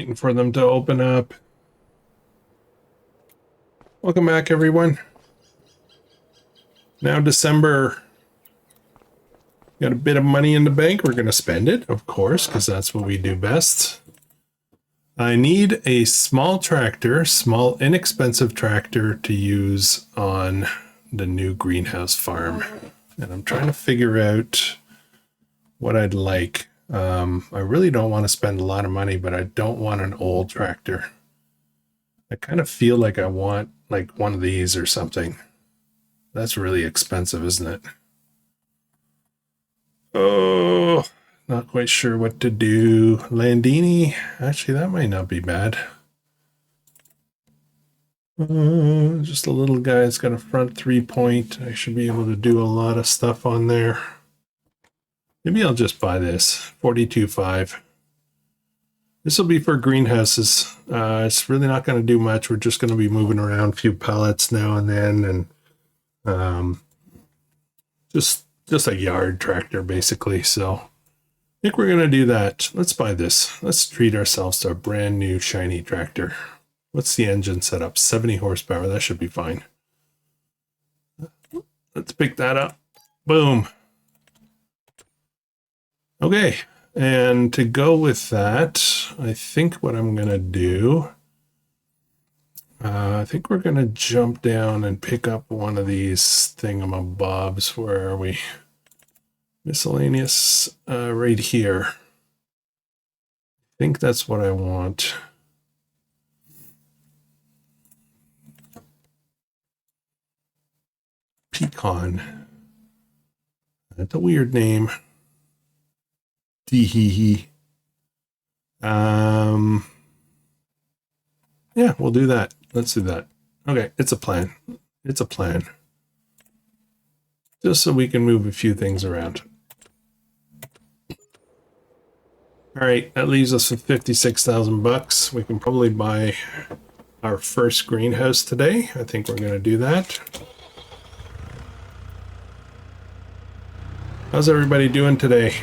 Waiting for them to open up. Welcome back, everyone. Now December. Got a bit of money in the bank. We're going to spend it, of course, because that's what we do best. I need a small tractor, small inexpensive tractor to use on the new greenhouse farm. And I'm trying to figure out what I'd like. I really don't want to spend a lot of money, but I don't want an old tractor. I kind of feel like I want like one of these or something. That's really expensive, isn't it? Oh, not quite sure what to do. Landini, actually, that might not be bad. Just a little guy's got a front 3-point. I should be able to do a lot of stuff on there. Maybe I'll just buy this, 42.5. This will be for greenhouses. It's really not going to do much. We're just going to be moving around a few pallets now and then, and just a yard tractor, basically. So I think we're going to do that. Let's buy this. Let's treat ourselves to a brand new shiny tractor. What's the engine setup? 70 horsepower. That should be fine. Let's pick that up. Boom. Okay. And to go with that, I think what I'm going to do, I think we're going to jump down and pick up one of these thingamabobs. Where are we? Miscellaneous, right here. I think that's what I want. Pecan. That's a weird name. Tee-hee-hee. Yeah, we'll do that. Let's do that. Okay, it's a plan. It's a plan. Just so we can move a few things around. All right, that leaves us with 56,000 bucks. We can probably buy our first greenhouse today. I think we're going to do that. How's everybody doing today?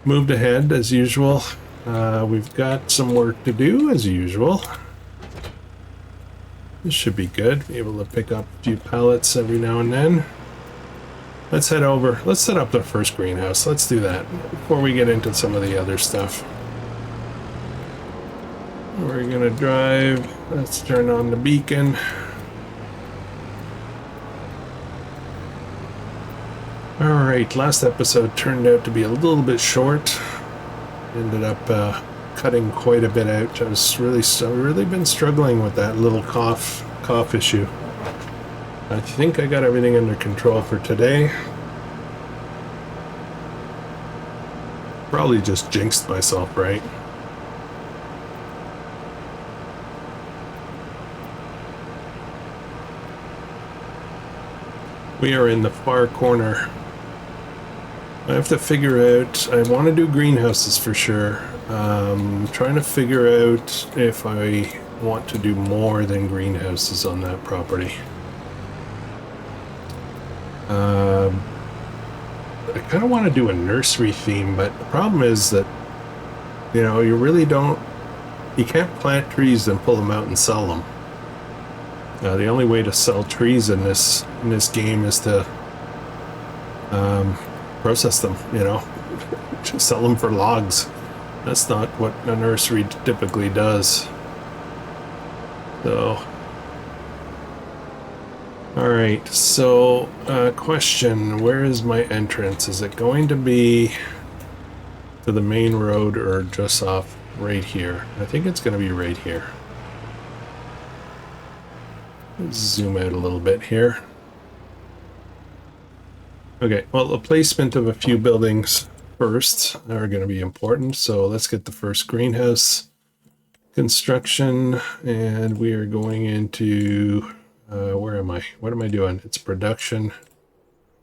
Moved ahead as usual. We've got some work to do as usual. This should be good. Be able to pick up a few pallets every now and then. Let's head over. Let's set up the first greenhouse. Let's do that before we get into some of the other stuff. We're gonna drive. Let's turn on the beacon. Alright, last episode turned out to be a little bit short. Ended up cutting quite a bit out. I've really been struggling with that little cough issue. I think I got everything under control for today. Probably just jinxed myself, right? We are in the far corner. I have to figure out, I want to do greenhouses for sure. Trying to figure out if I want to do more than greenhouses on that property. I kind of want to do a nursery theme, but the problem is that, you know, you can't plant trees and pull them out and sell them. The only way to sell trees in this game is to process them, you know, just sell them for logs. That's not what a nursery typically does. So, all right. So, question: where is my entrance? Is it going to be to the main road or just off right here? I think it's going to be right here. Let's zoom out a little bit here. Okay, well, the placement of a few buildings first are going to be important. So let's get the first greenhouse construction, and we are going into, where am I? What am I doing? It's production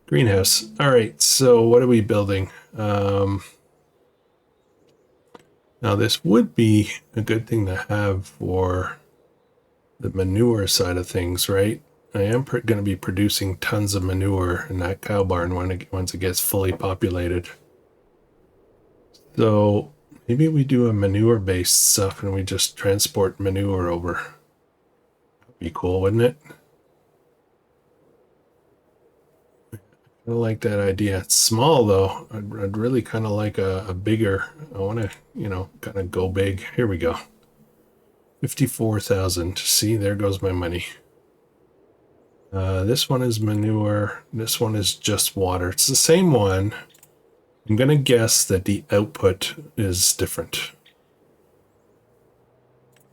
greenhouse. All right, so what are we building? Now this would be a good thing to have for the manure side of things, right? I am going to be producing tons of manure in that cow barn once it gets fully populated. So Maybe we do a manure-based stuff and we just transport manure over. That'd be cool, wouldn't it? I like that idea. It's small though. I'd really kind of like a bigger. I want to, you know, kind of go big. Here we go. 54,000. See, there goes my money. This one is manure. This one is just water. It's the same one. I'm going to guess that the output is different.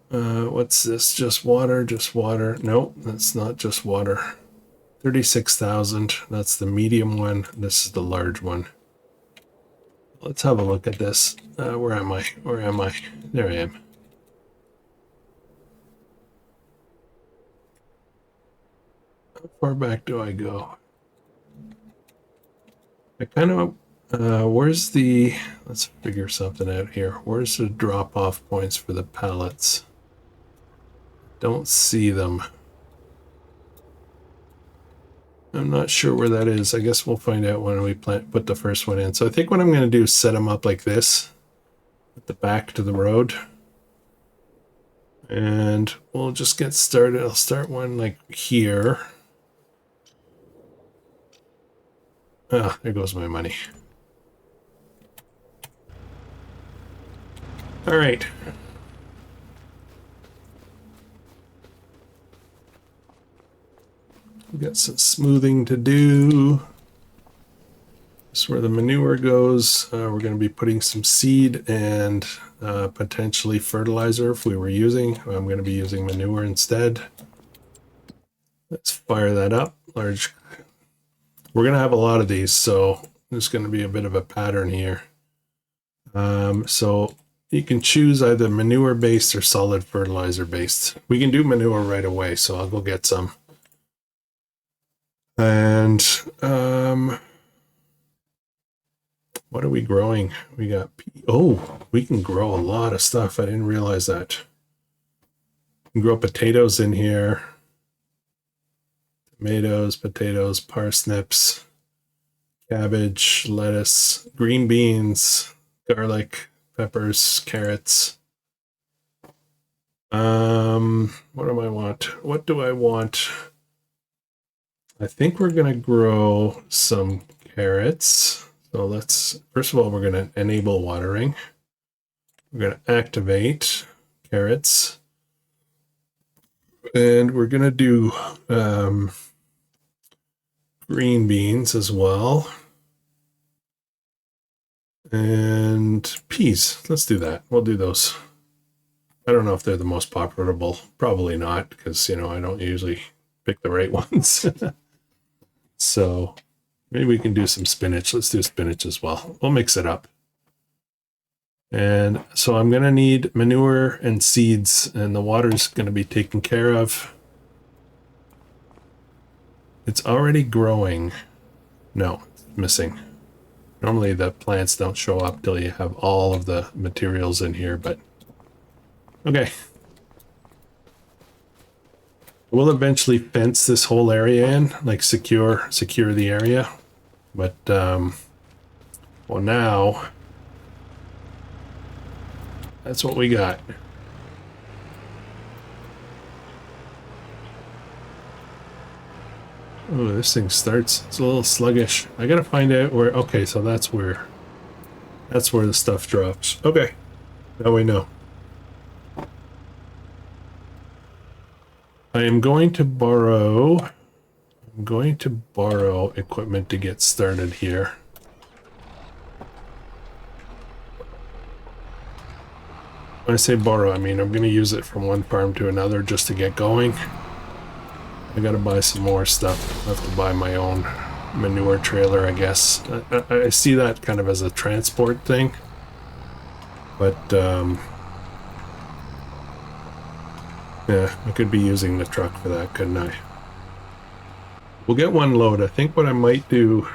What's this? Just water, just water. Nope, that's not just water. 36,000. That's the medium one. This is the large one. Let's have a look at this. Where am I? Where am I? There I am. How far back do I go? I kind of, where's the, let's figure something out here. Where's the drop-off points for the pallets? Don't see them. I'm not sure where that is. I guess we'll find out when we put the first one in. So I think what I'm going to do is set them up like this at the back to the road. And we'll just get started. I'll start one like here. Ah, there goes my money. All right. We've got some smoothing to do. This is where the manure goes. We're going to be putting some seed and potentially fertilizer if we were using. I'm going to be using manure instead. Let's fire that up. Large. We're going to have a lot of these, so there's going to be a bit of a pattern here. So you can choose either manure-based or solid fertilizer-based. We can do manure right away, so I'll go get some. And what are we growing? We got, oh, we can grow a lot of stuff. I didn't realize that. We can grow potatoes in here. Tomatoes, potatoes, parsnips, cabbage, lettuce, green beans, garlic, peppers, carrots. What do I want? What do I want? I think we're going to grow some carrots. So let's, first of all, we're going to enable watering. We're going to activate carrots. And we're going to do green beans as well. And peas. Let's do that. We'll do those. I don't know if they're the most profitable. Probably not, because, you know, I don't usually pick the right ones. So maybe we can do some spinach. Let's do spinach as well. We'll mix it up. And so I'm going to need manure and seeds, and the water's going to be taken care of. It's already growing. No, it's missing. Normally the plants don't show up till you have all of the materials in here, but okay. We'll eventually fence this whole area in, like secure the area. But, well, now that's what we got. Oh, this thing starts, it's a little sluggish. I gotta find out where, okay, so that's where the stuff drops. Okay, now we know. I'm going to borrow equipment to get started here. When I say borrow, I mean I'm going to use it from one farm to another just to get going. I got to buy some more stuff. I have to buy my own manure trailer, I guess. I see that kind of as a transport thing. But, yeah, I could be using the truck for that, couldn't I? We'll get one load. I think what I might do,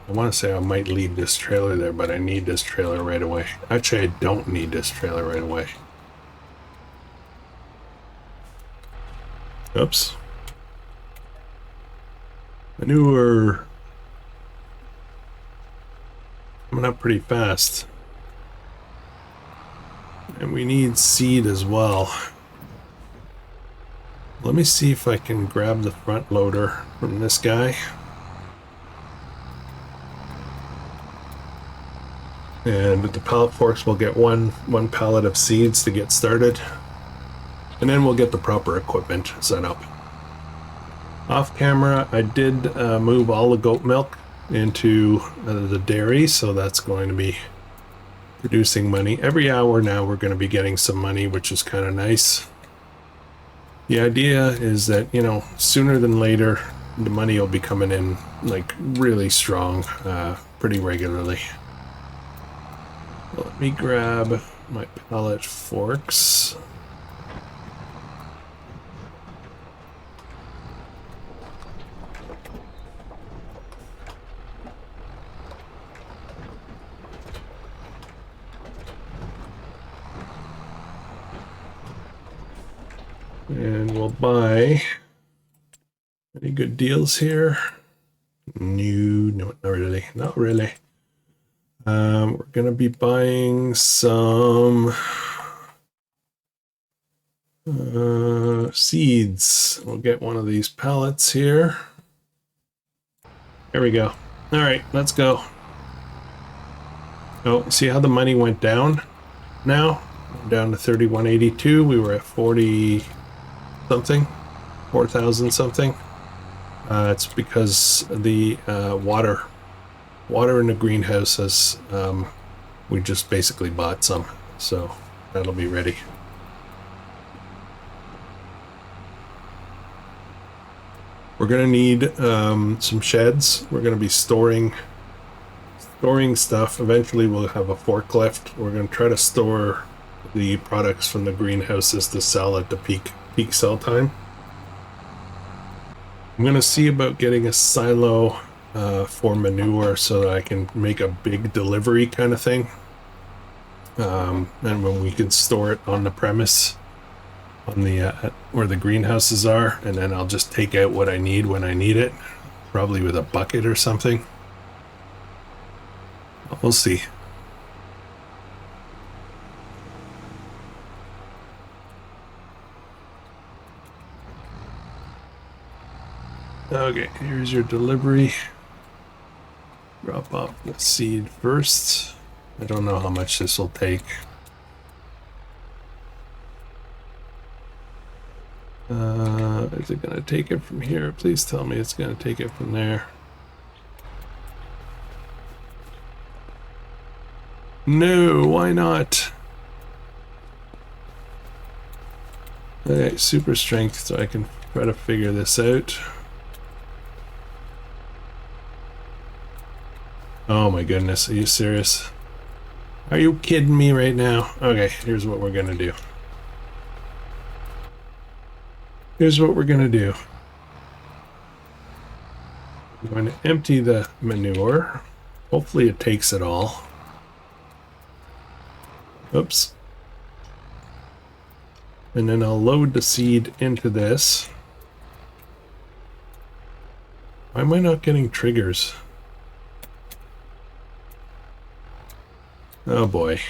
I want to say I might leave this trailer there, but I need this trailer right away. Actually, I don't need this trailer right away. Oops. Manure. Coming up pretty fast. And we need seed as well. Let me see if I can grab the front loader from this guy. And with the pallet forks, we'll get one pallet of seeds to get started. And then we'll get the proper equipment set up. Off camera, I did move all the goat milk into the dairy, so that's going to be producing money. Every hour now we're going to be getting some money, which is kind of nice. The idea is that, you know, sooner than later, the money will be coming in like really strong, pretty regularly. Let me grab my pallet forks. And we'll buy any good deals here. No, not really. We're gonna be buying some seeds. We'll get one of these pallets here. There we go. All right, let's go. Oh, see how the money went down now? Down to 3182. We were at 40 something, 4,000 something. It's because the water in the greenhouse has, we just basically bought some, so that'll be ready. We're gonna need some sheds. We're gonna be storing stuff. Eventually we'll have a forklift. We're gonna try to store the products from the greenhouses to sell at the peak sell time. I'm gonna see about getting a silo for manure so that I can make a big delivery kind of thing. And when we can store it on the premise, on the where the greenhouses are, and then I'll just take out what I need when I need it, probably with a bucket or something. We'll see. Okay, here's your delivery. Drop off the seed first. I don't know how much this will take. Is it gonna take it from here? Please tell me it's gonna take it from there. No, why not? Okay, super strength, so I can try to figure this out. Oh my goodness, are you serious? Are you kidding me right now? Okay, here's what we're gonna do. Here's what we're gonna do. I'm going to empty the manure. Hopefully it takes it all. Oops. And then I'll load the seed into this. Why am I not getting triggers? Oh boy.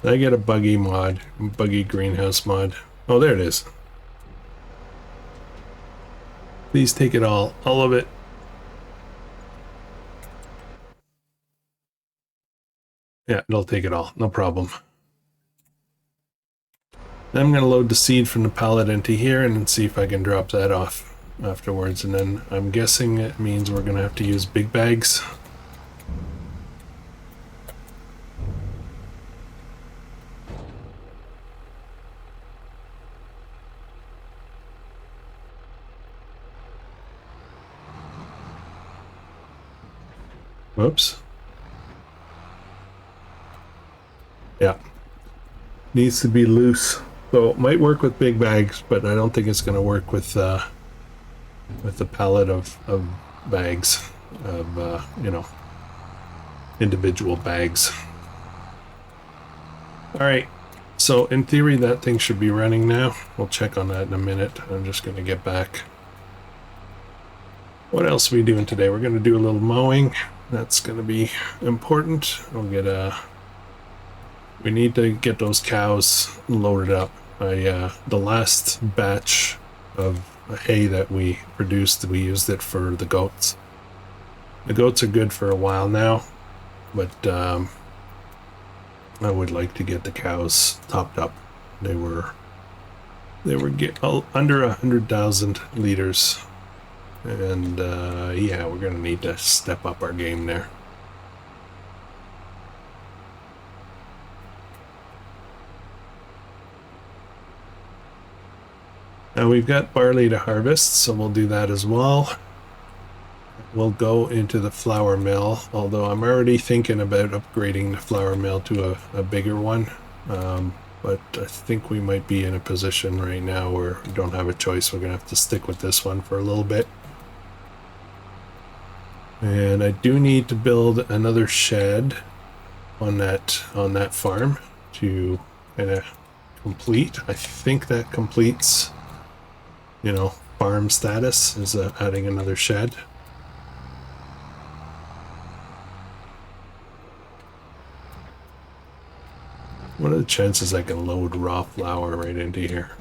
Did I get a buggy mod? Buggy greenhouse mod? Oh, there it is. Please take it all of it. Yeah, it'll take it all, no problem. Then I'm going to load the seed from the pallet into here and then see if I can drop that off afterwards. And then I'm guessing it means we're going to have to use big bags. Whoops. Yeah. Needs to be loose. So it might work with big bags, but I don't think it's going to work with the pallet of bags, of, you know, individual bags. All right. So in theory, that thing should be running now. We'll check on that in a minute. I'm just going to get back. What else are we doing today? We're going to do a little mowing. That's going to be important. We'll get a We need to get those cows loaded up. The last batch of hay that we produced, we used it for the goats. The goats are good for a while now, but I would like to get the cows topped up. They were under 100,000 liters, and yeah, we're gonna need to step up our game there. Now we've got barley to harvest, so we'll do that as well. We'll go into the flour mill, although I'm already thinking about upgrading the flour mill to a bigger one. But I think we might be in a position right now where we don't have a choice. We're gonna have to stick with this one for a little bit. And I do need to build another shed on that farm to kind of complete. I think that completes, you know, farm status is adding another shed. What are the chances I can load raw flour right into here?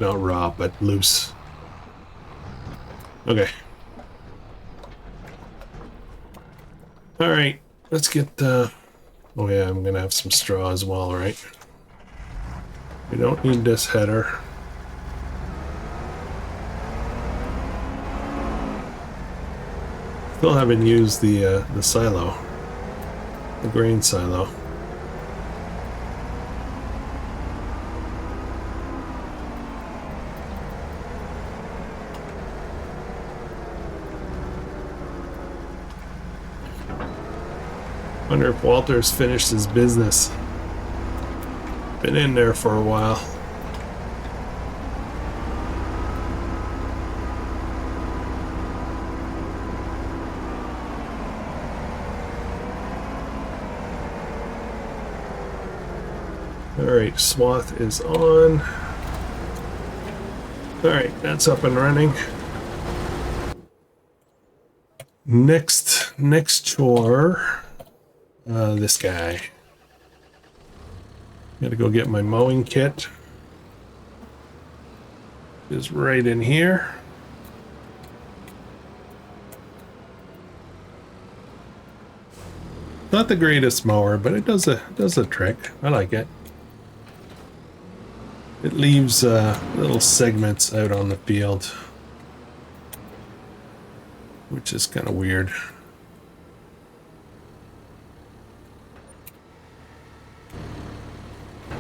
Not raw, but loose. Okay. All right, let's get, oh yeah, I'm gonna have some straw as well, right? We don't need this header. Still haven't used the silo, the grain silo. Wonder if Walter's finished his business. Been in there for a while. Alright, swath is on. Alright, that's up and running. Next chore. This guy. Gotta go get my mowing kit. It's right in here. Not the greatest mower, but it does a trick. I like it. It leaves little segments out on the field, which is kind of weird.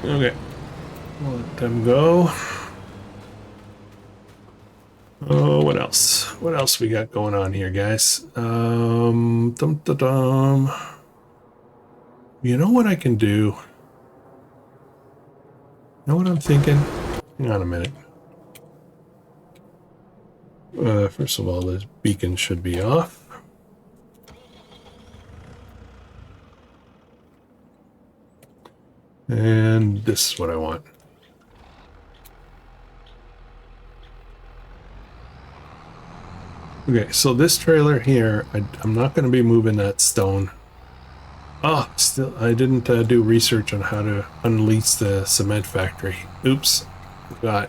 Okay, we'll let them go. Oh, what else? What else we got going on here, guys? You know what I can do? You know what I'm thinking? Hang on a minute. First of all, this beacon should be off. And this is what I want. Okay, so this trailer here, I'm not going to be moving that stone. Oh, still, I didn't do research on how to unleash the cement factory. Oops, forgot.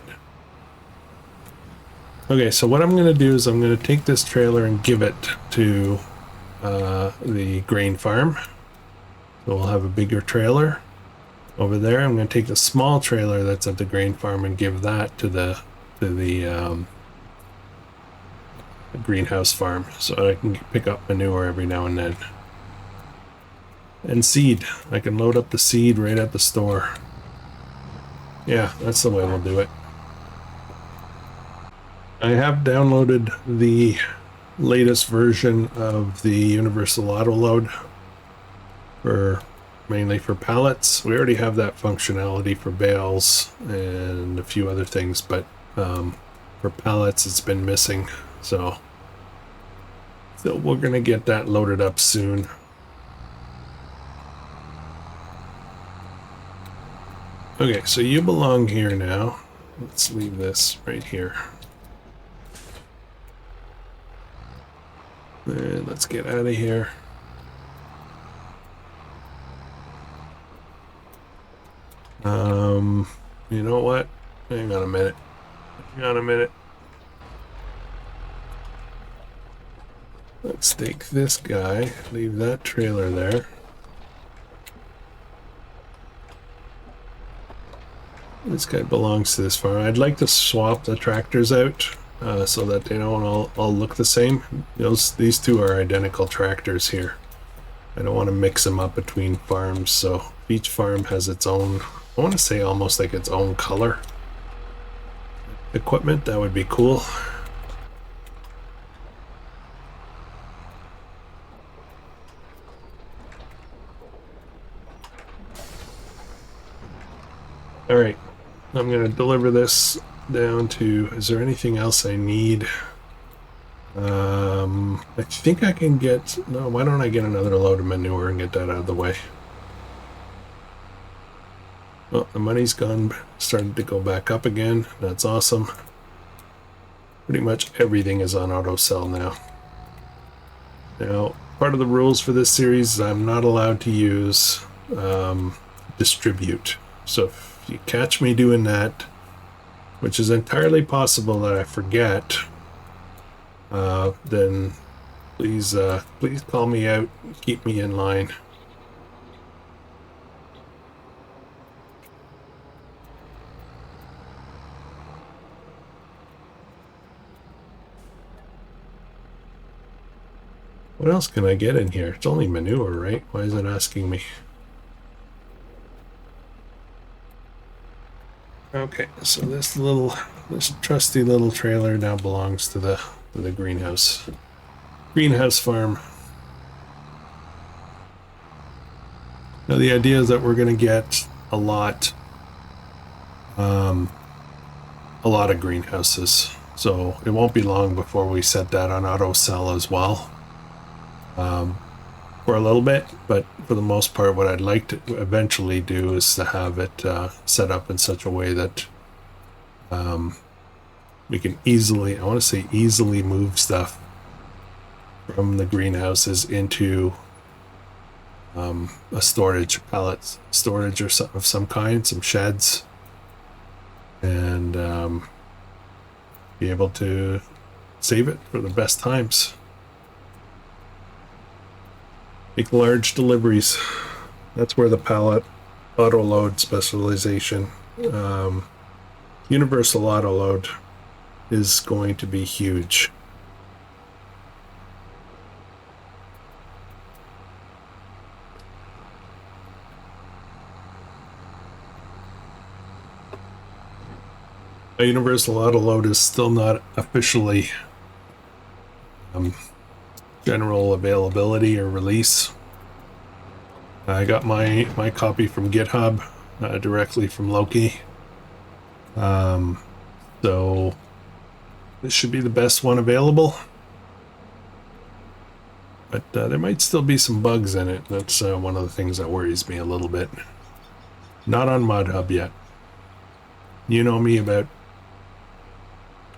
Okay, so what I'm going to do is I'm going to take this trailer and give it to the grain farm. So we'll have a bigger trailer. Over there, I'm going to take the small trailer that's at the grain farm and give that to the greenhouse farm, so I can pick up manure every now and then. And seed. I can load up the seed right at the store. Yeah, that's the way we'll do it. I have downloaded the latest version of the Universal Auto Load for mainly for pallets. We already have that functionality for bales and a few other things, but for pallets it's been missing, so we're gonna get that loaded up soon. Okay, so you belong here now. Let's leave this right here. And let's get out of here. You know what? Hang on a minute. Hang on a minute. Let's take this guy, leave that trailer there. This guy belongs to this farm. I'd like to swap the tractors out so that they don't all look the same. These two are identical tractors here. I don't want to mix them up between farms, so each farm has its own, I want to say almost like its own color equipment. That would be cool. All right, I'm going to deliver this down to, is there anything else I need? I think I can get, no, why don't I get another load of manure and get that out of the way? Well, the money's gone, started to go back up again. That's awesome. Pretty much everything is on auto sell now. Now, part of the rules for this series is I'm not allowed to use distribute. So if you catch me doing that, which is entirely possible that I forget, then please call me out, keep me in line. What else can I get in here? It's only manure, right? Why is it asking me? Okay, so this trusty little trailer now belongs to the greenhouse farm. Now the idea is that we're going to get a lot of greenhouses, so it won't be long before we set that on auto sell as well. For a little bit, but for the most part, what I'd like to eventually do is to have it set up in such a way that we can easily, I want to say easily move stuff from the greenhouses into a storage, pallet storage or of some kind, some sheds, and be able to save it for the best times. Make large deliveries. That's where the pallet auto load specialization, universal auto load, is going to be huge. A universal auto load is still not officially general availability or release. I got my copy from GitHub directly from Loki. So this should be the best one available. But there might still be some bugs in it. That's one of the things that worries me a little bit. Not on ModHub yet. You know me about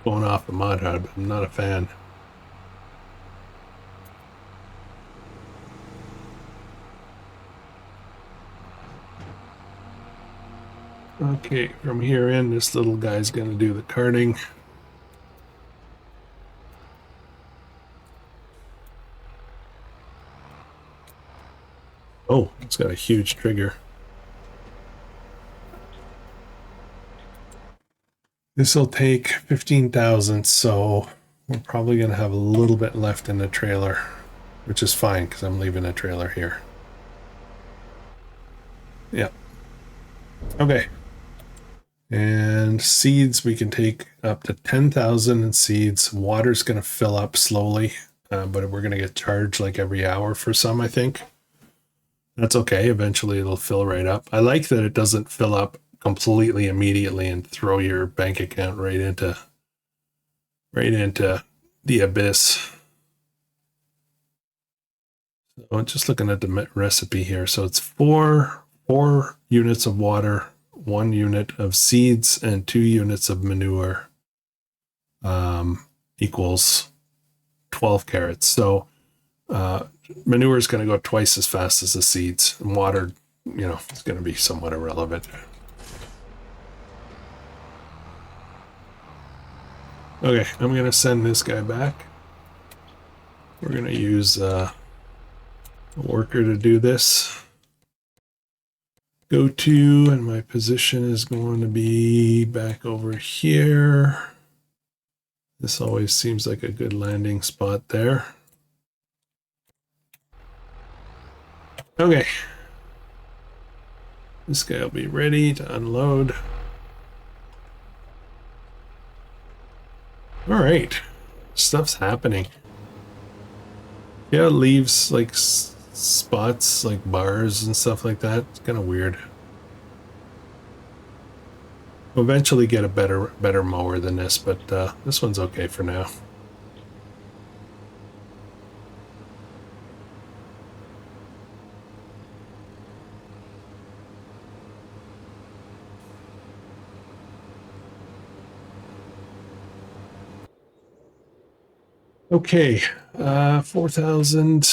going off the ModHub. I'm not a fan. Okay, from here in, this little guy's going to do the carting. Oh, it's got a huge trigger. This will take 15,000, so we're probably going to have a little bit left in the trailer, which is fine because I'm leaving a trailer here. Yeah. Okay. And seeds, we can take up to 10,000 in seeds. Water's going to fill up slowly, but we're going to get charged like every hour for some, I think. That's okay. Eventually it'll fill right up. I like that it doesn't fill up completely immediately and throw your bank account right into the abyss. So just looking at the recipe here. So it's four units of water, 1 unit of seeds, and 2 units of manure equals 12 carrots. So manure is going to go twice as fast as the seeds, and water, you know, is going to be somewhat irrelevant. Okay, I'm gonna send this guy back. We're gonna use a worker to do this. Go to, and my position is going to be back over here. This always seems like a good landing spot there. Okay. This guy will be ready to unload. All right. Stuff's happening. Yeah, it leaves like spots, like bars and stuff like that. It's kind of weird. We'll eventually get a better mower than this, but this one's okay for now. Okay, 4,000.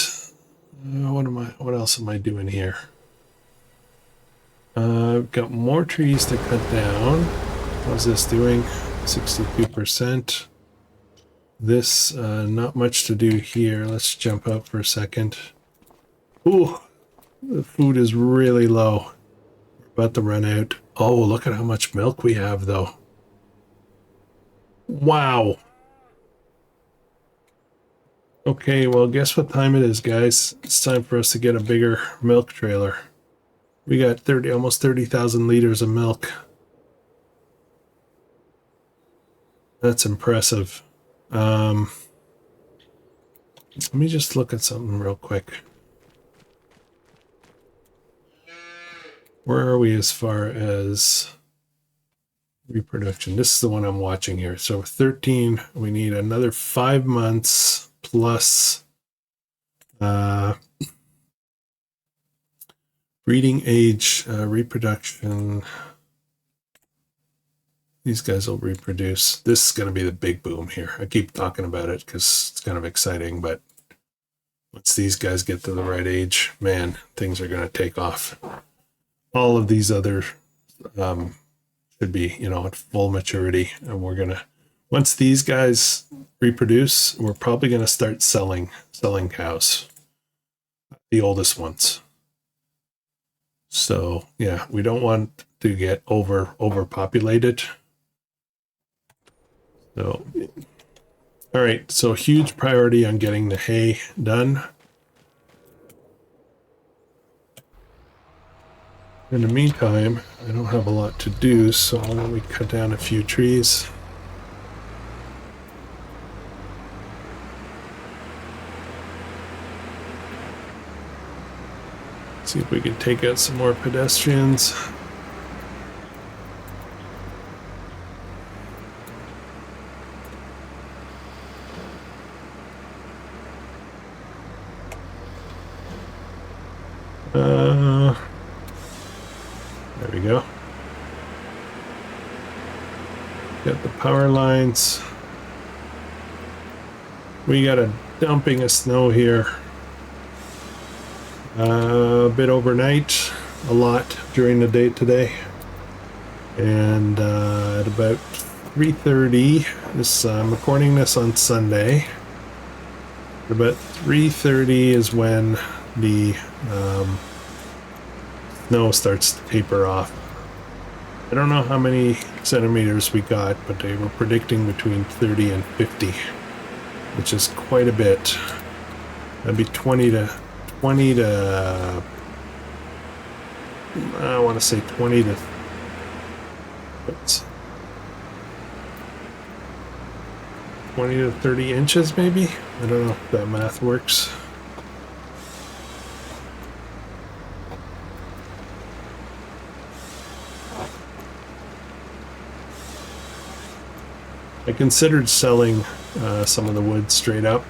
What else am I doing here? I've got more trees to cut down. How's this doing? 62%. This, not much to do here. Let's jump up for a second. Ooh, the food is really low. We're about to run out. Oh, look at how much milk we have, though. Wow. Okay, well, guess what time it is, guys? It's time for us to get a bigger milk trailer. We got almost 30,000 liters of milk. That's impressive. Let me just look at something real quick. Where are we as far as reproduction? This is the one I'm watching here. So 13, we need another 5 months plus breeding age, reproduction. These guys will reproduce. This is going to be the big boom here. I keep talking about it because it's kind of exciting, but once these guys get to the right age, man, things are going to take off. All of these other should be, you know, at full maturity, and we're going to, once these guys reproduce, we're probably going to start selling cows, the oldest ones. So yeah, we don't want to get overpopulated. So, all right, so huge priority on getting the hay done. In the meantime, I don't have a lot to do, so why don't we cut down a few trees. See if we can take out some more pedestrians. There we go. Got the power lines. We got a dumping of snow here. A bit overnight, a lot during the day today, and at about 3:30, I'm recording this on Sunday. At about 3:30 is when the snow starts to taper off. I don't know how many centimeters we got, but they were predicting between 30 and 50, which is quite a bit. That'd be 20 to I want to say 20 to 30 inches, maybe. I don't know if that math works. I considered selling some of the wood straight up,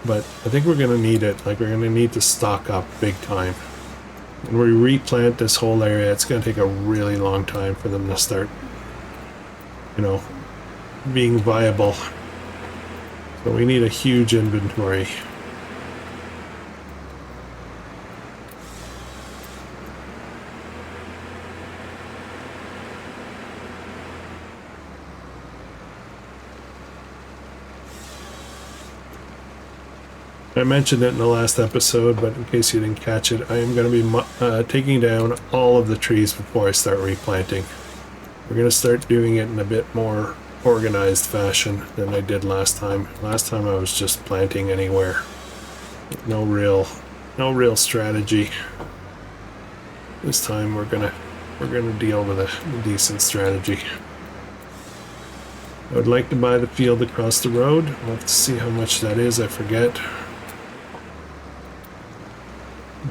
but I think we're going to need it. Like, we're going to need to stock up big time. When we replant this whole area, it's going to take a really long time for them to start, you know, being viable. So we need a huge inventory. I mentioned it in the last episode, but in case you didn't catch it, I am going to be taking down all of the trees before I start replanting. We're going to start doing it in a bit more organized fashion than I did last time. Last time I was just planting anywhere. No real strategy. This time we're gonna deal with a decent strategy. I would like to buy the field across the road. I'll have to see how much that is, I forget.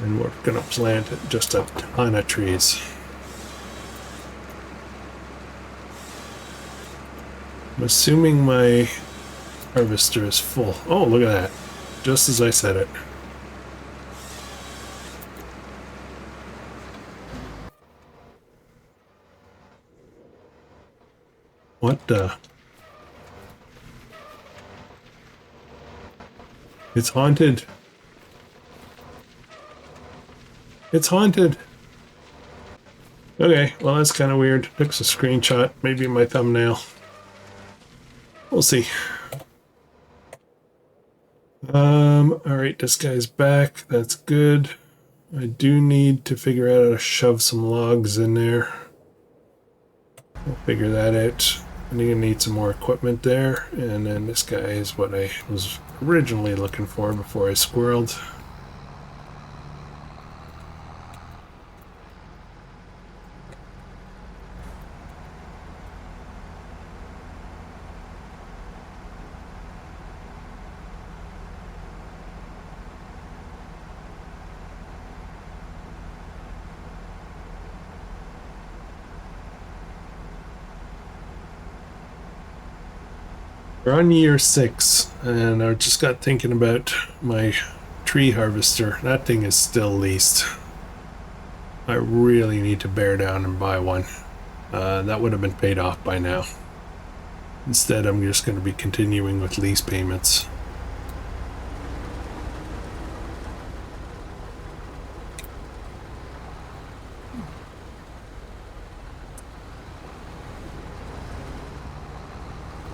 And we're gonna plant just a ton of trees. I'm assuming my harvester is full. Oh, look at that. Just as I said it. What the? It's haunted. It's haunted. Okay, well that's kind of weird. Took a screenshot, maybe my thumbnail. We'll see. Alright, this guy's back. That's good. I do need to figure out how to shove some logs in there. I'll figure that out. I'm gonna need some more equipment there. And then this guy is what I was originally looking for before I squirreled. We're on year 6, and I just got thinking about my tree harvester. That thing is still leased. I really need to bear down and buy one. That would have been paid off by now. Instead, I'm just going to be continuing with lease payments.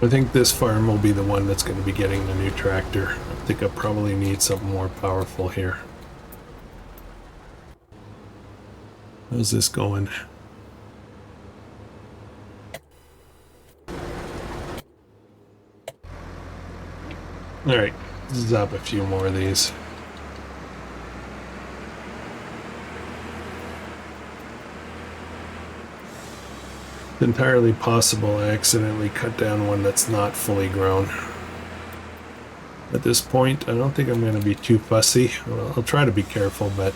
I think this farm will be the one that's going to be getting the new tractor. I think I probably need something more powerful here. How's this going? Alright, zap a few more of these. It's entirely possible I accidentally cut down one that's not fully grown. At this point, I don't think I'm going to be too fussy. Well, I'll try to be careful, but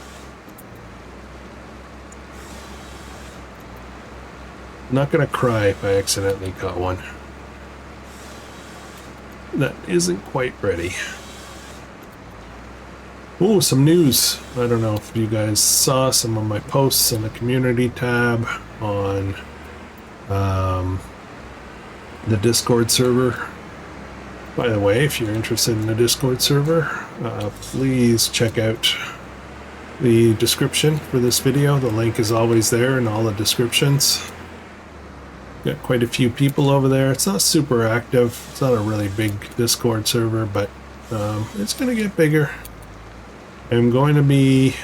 I'm not going to cry if I accidentally cut one that isn't quite ready. Oh, some news. I don't know if you guys saw some of my posts in the community tab on the Discord server. By the way, if you're interested in the Discord server, please check out the description for this video. The link is always there in all the descriptions. Got quite a few people over there. It's not super active. It's not a really big Discord server, but it's going to get bigger. I'm going to be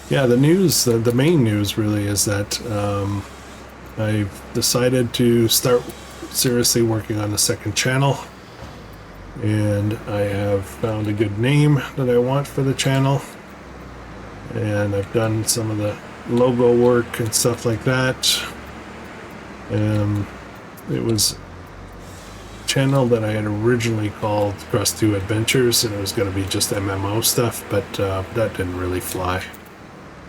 yeah, the news, the main news really is that I've decided to start seriously working on a second channel, and I have found a good name that I want for the channel, and I've done some of the logo work and stuff like that. It was a channel that I had originally called Krustoo Adventures, and it was going to be just MMO stuff, but that didn't really fly.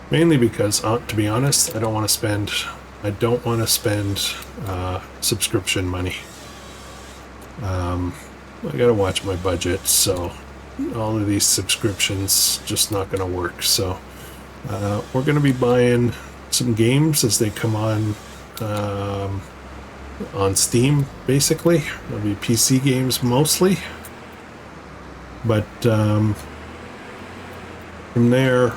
Mainly because, to be honest, I don't want to spend subscription money. I gotta watch my budget, so all of these subscriptions just not gonna work. So we're gonna be buying some games as they come on Steam, basically. It'll be PC games mostly, but from there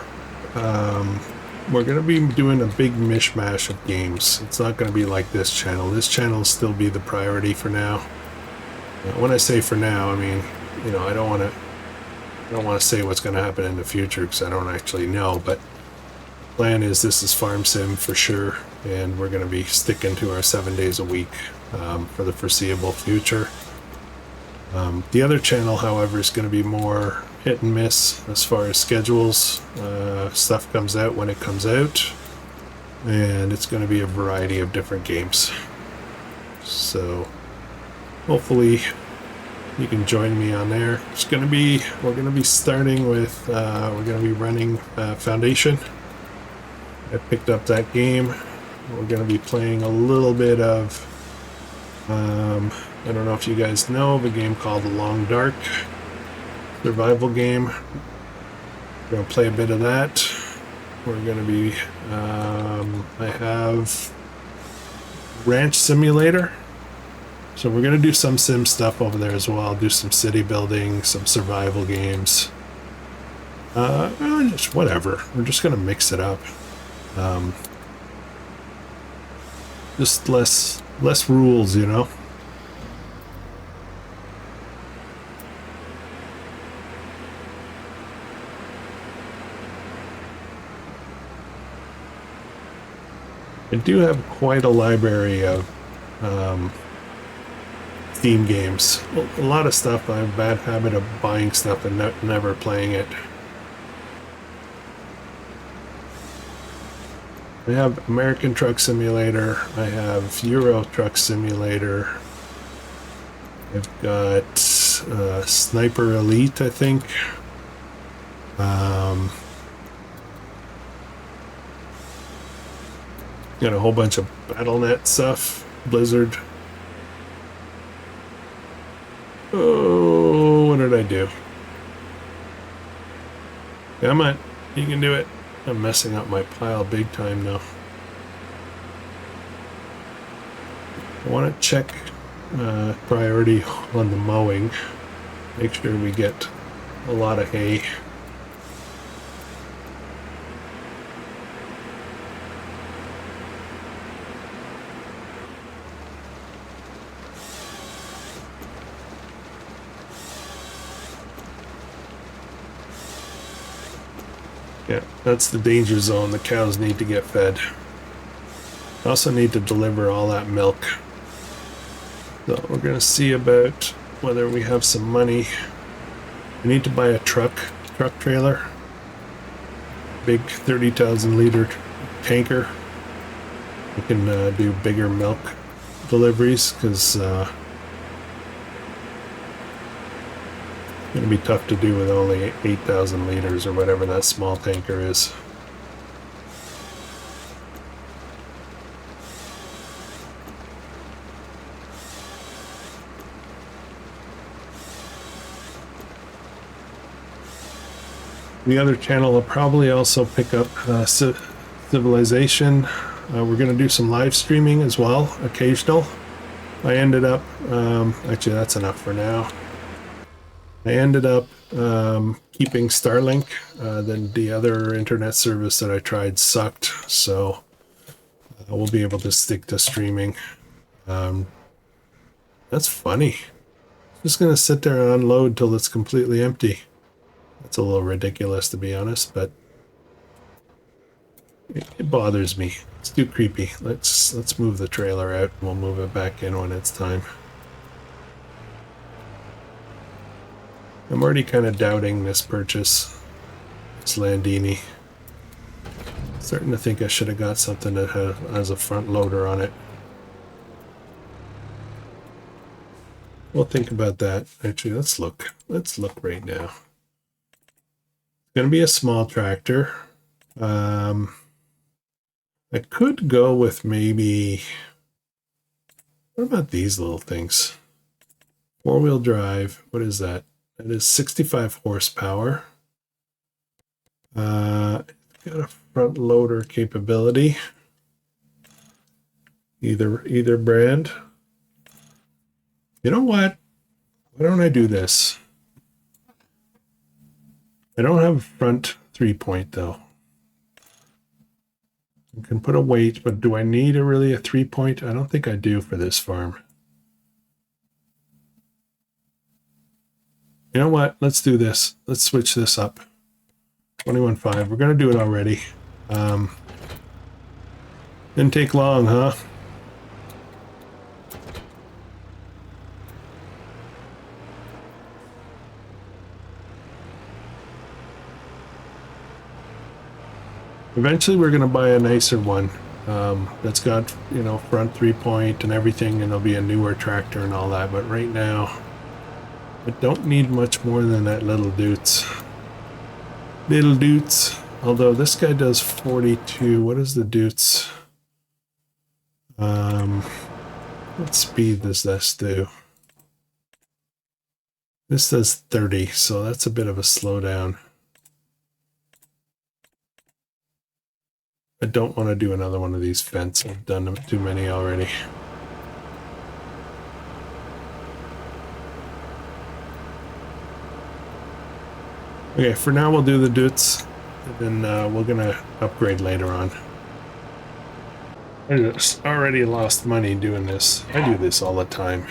we're going to be doing a big mishmash of games. It's not going to be like this channel. This channel will still be the priority for now. When I say for now, I mean you know, I don't want to say what's going to happen in the future because I don't actually know, but plan is this is farm sim for sure, and we're going to be sticking to our 7 days a week for the foreseeable future. The other channel, however, is going to be more hit and miss as far as schedules. Stuff comes out when it comes out, and it's going to be a variety of different games. So hopefully you can join me on there. We're going to be starting with, we're going to be running Foundation. I picked up that game. We're going to be playing a little bit of, I don't know if you guys know of a game called The Long Dark, survival game. We're going to play a bit of that. We're going to be, I have Ranch Simulator. So we're going to do some sim stuff over there as well. Do some city building, some survival games. Just whatever. We're just going to mix it up. Just less rules, you know. I do have quite a library of Steam games. A lot of stuff. I have a bad habit of buying stuff and never playing it. I have American Truck Simulator. I have Euro Truck Simulator. I've got Sniper Elite, I think. Got a whole bunch of BattleNet stuff. Blizzard. Oh, what did I do? Come on, you can do it. I'm messing up my pile big time now. I want to check priority on the mowing. Make sure we get a lot of hay. Yeah, that's the danger zone. The cows need to get fed. Also need to deliver all that milk. So we're going to see about whether we have some money. We need to buy a truck trailer. Big 30,000 liter tanker. We can do bigger milk deliveries because it's going to be tough to do with only 8,000 liters or whatever that small tanker is. The other channel will probably also pick up Civilization. We're going to do some live streaming as well, occasional. I ended up, actually that's enough for now. I ended up keeping Starlink. Then the other internet service that I tried sucked, so we'll be able to stick to streaming. That's funny. Just gonna sit there and unload till it's completely empty. That's a little ridiculous, to be honest, but it bothers me. It's too creepy. Let's move the trailer out and we'll move it back in when it's time. I'm already kind of doubting this purchase. It's Landini. Starting to think I should have got something that has a front loader on it. We'll think about that. Actually, let's look. Let's look right now. It's going to be a small tractor. I could go with maybe... What about these little things? Four-wheel drive. What is that? That is 65 horsepower. Got a front loader capability. Either brand. You know what? Why don't I do this? I don't have a front 3-point though. I can put a weight, but do I need really a 3-point? I don't think I do for this farm. You know what? Let's do this. Let's switch this up. 21.5. We're going to do it already. Didn't take long, huh? Eventually we're going to buy a nicer one that's got, you know, front 3-point and everything, and it'll be a newer tractor and all that. But right now, I don't need much more than that little DEUCE. Little DEUCE. Although this guy does 42. What is the DEUCE? What speed does this do? This does 30, so that's a bit of a slowdown. I don't want to do another one of these fence. I've done too many already. Okay, for now we'll do the DEUCE, and then we're gonna upgrade later on. I just already lost money doing this. I do this all the time.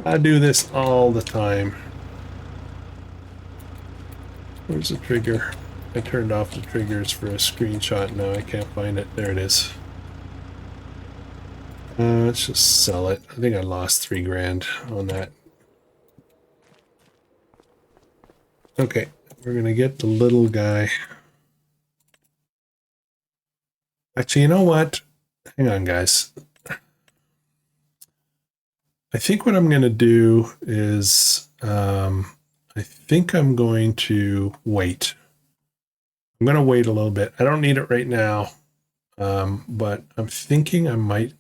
I do this all the time. Where's the trigger? I turned off the triggers for a screenshot. Now I can't find it. There it is. Let's just sell it. I think I lost 3 grand on that. Okay, we're gonna get the little guy. Actually, you know what? Hang on, guys. I think what I'm gonna do is I think I'm going to wait. I'm going to wait a little bit. I don't need it right now, but I'm thinking I might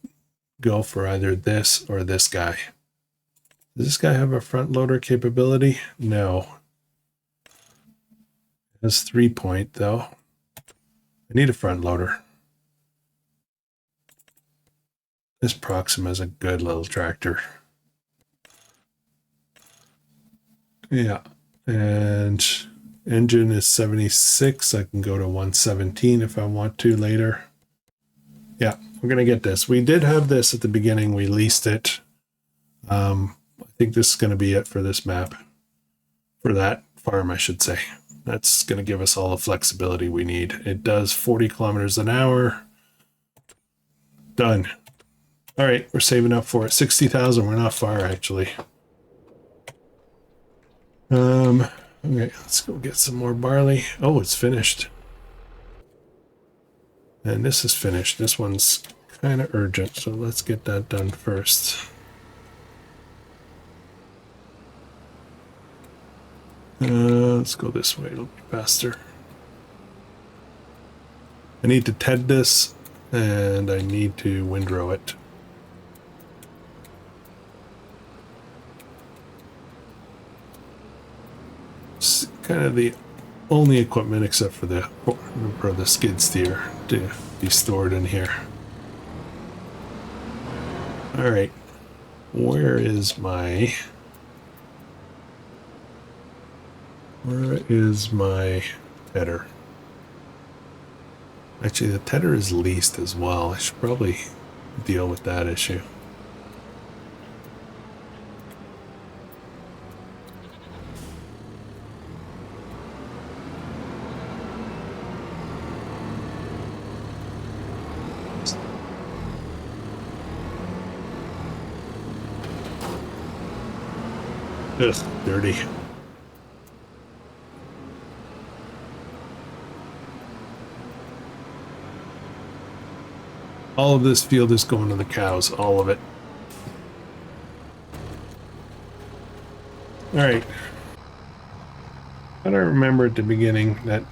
go for either this or this guy. Does this guy have a front loader capability? No. It has 3-point though. I need a front loader. This Proxima is a good little tractor. Yeah, and engine is 76. I can go to 117 if I want to later. Yeah, we're gonna get this. We did have this at the beginning. We leased it. I think this is gonna be it for this map. For that farm, I should say. That's gonna give us all the flexibility we need. It does 40 kilometers an hour. Done. All right, we're saving up for it. 60,000. We're not far actually. Okay, let's go get some more barley. Oh, it's finished. And this is finished. This one's kind of urgent, so let's get that done first. Let's go this way. It'll be faster. I need to TED this, and I need to windrow it. It's kind of the only equipment except for the skid steer to be stored in here. All right, where is my tedder? Actually, the tedder is leased as well. I should probably deal with that issue. Ugh, dirty. All of this field is going to the cows, all of it. All right. I don't remember at the beginning that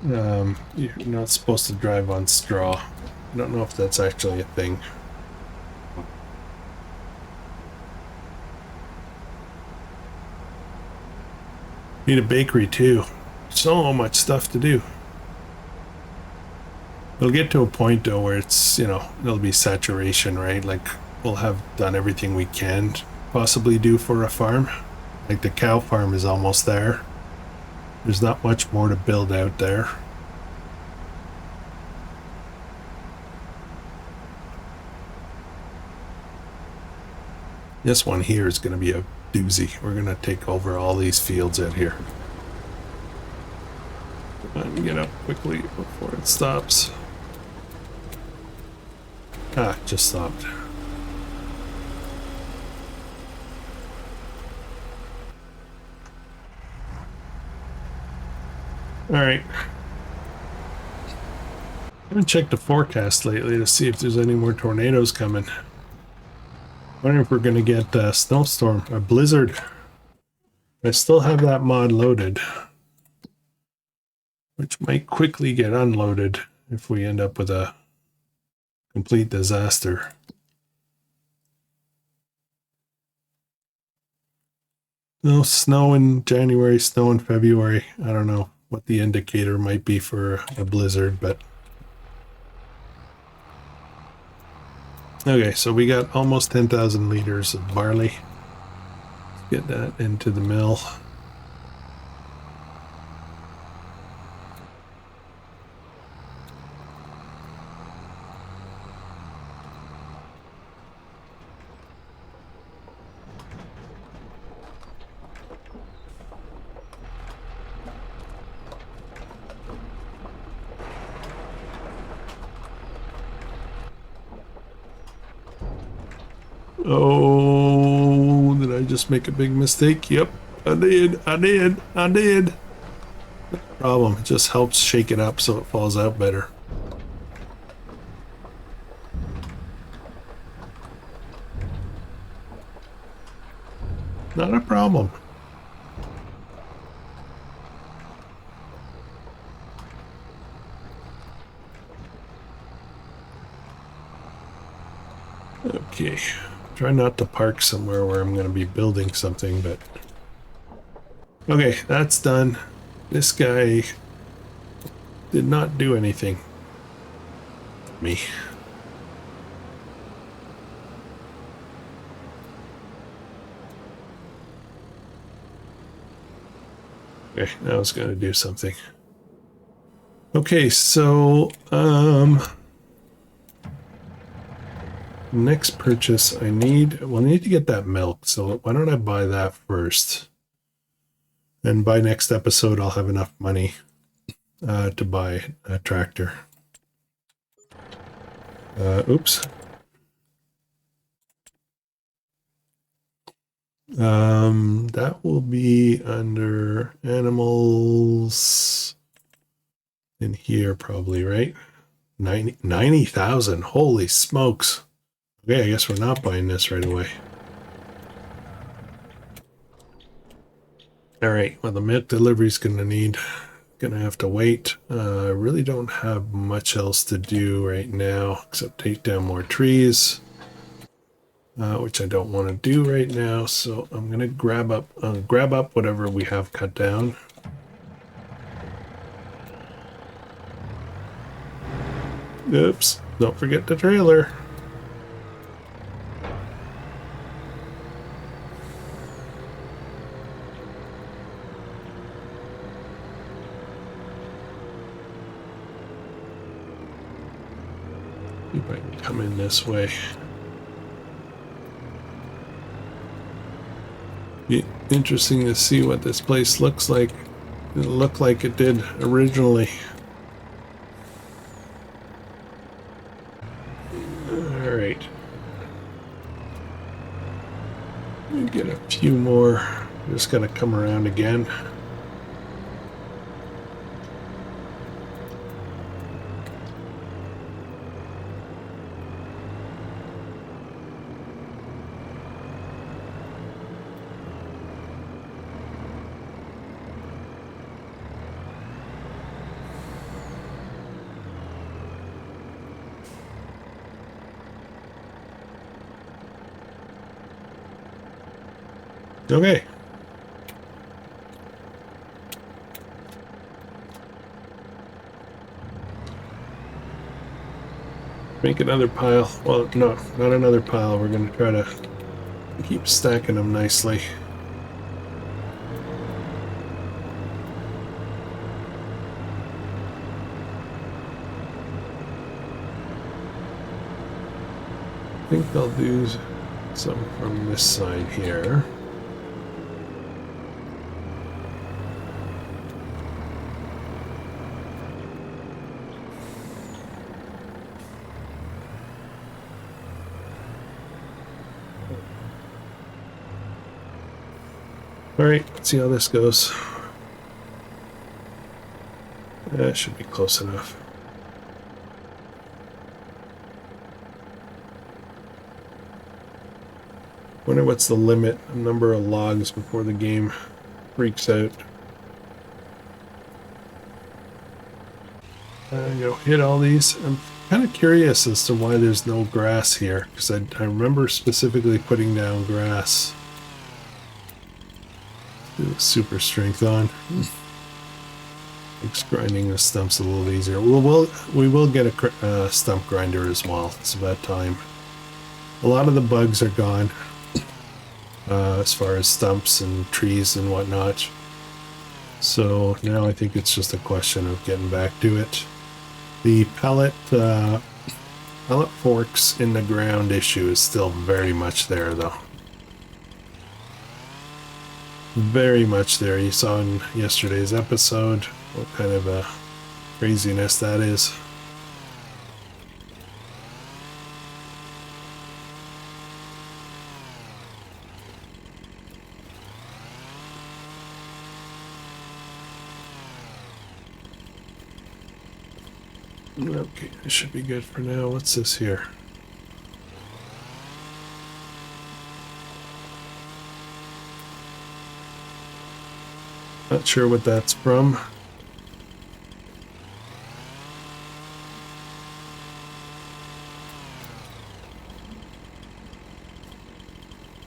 you're not supposed to drive on straw. I don't know if that's actually a thing. Need a bakery too. So much stuff to do. It'll get to a point though where it's, you know, there'll be saturation, right? Like we'll have done everything we can possibly do for a farm. Like the cow farm is almost there. There's not much more to build out there. This one here is going to be a doozy. We're going to take over all these fields out here. And get up quickly before it stops. Ah, it just stopped. All right. I haven't checked the forecast lately to see if there's any more tornadoes coming. Wondering if we're going to get a snowstorm, a blizzard. I still have that mod loaded, which might quickly get unloaded if we end up with a complete disaster. No snow in January, snow in February. I don't know what the indicator might be for a blizzard, but okay, so we got almost 10,000 liters of barley. Let's get that into the mill. Oh, did I just make a big mistake? Yep, I did. Problem, it just helps shake it up so it falls out better. Not a problem. Okay. Try not to park somewhere where I'm going to be building something, but... Okay, that's done. This guy did not do anything for me. Okay, now it's going to do something. Okay, so, next purchase I need to get that milk, so why don't I buy that first? And by next episode I'll have enough money to buy a tractor. Oops. That will be under animals in here probably, right? 90,000. Holy smokes. Okay, I guess we're not buying this right away. All right, well, the milk delivery is gonna have to wait. I really don't have much else to do right now except take down more trees, which I don't want to do right now. So I'm gonna grab up whatever we have cut down. Oops! Don't forget the trailer. See if I can come in this way. Be interesting to see what this place looks like. It'll look like it did originally. Alright. Get a few more. Just gotta come around again. Okay. Make another pile. Well, no, not another pile. We're going to try to keep stacking them nicely. I think I'll do Some from this side here. All right, let's see how this goes. That should be close enough. Wonder what's the limit number of logs before the game freaks out. I'm gonna hit all these. I'm kind of curious as to why there's no grass here, because I remember specifically putting down grass. Do the super strength on. Makes grinding the stumps a little easier. We will get a stump grinder as well. It's about time. A lot of the bugs are gone, as far as stumps and trees and whatnot. So now I think it's just a question of getting back to it. The pellet forks in the ground issue is still very much there, though. Very much there. You saw in yesterday's episode what kind of a craziness that is. Okay, this should be good for now. What's this here? Not sure what that's from.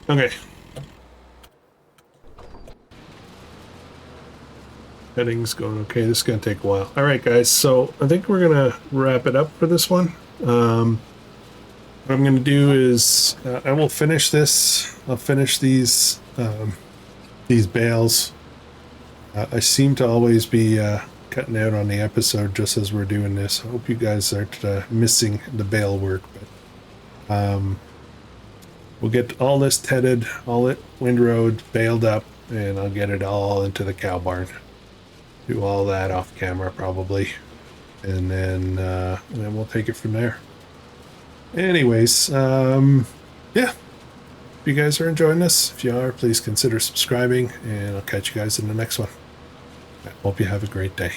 Okay. Heading's going okay. This is going to take a while. All right, guys. So I think we're going to wrap it up for this one. What I'm going to do is I will finish this. I'll finish these bales. I seem to always be cutting out on the episode just as we're doing this. I hope you guys aren't missing the bale work. But we'll get all this tedded, all it windrowed, baled up, and I'll get it all into the cow barn. Do all that off camera probably, and then we'll take it from there. Anyways, yeah. If you guys are enjoying this, if you are, please consider subscribing, and I'll catch you guys in the next one. I hope you have a great day.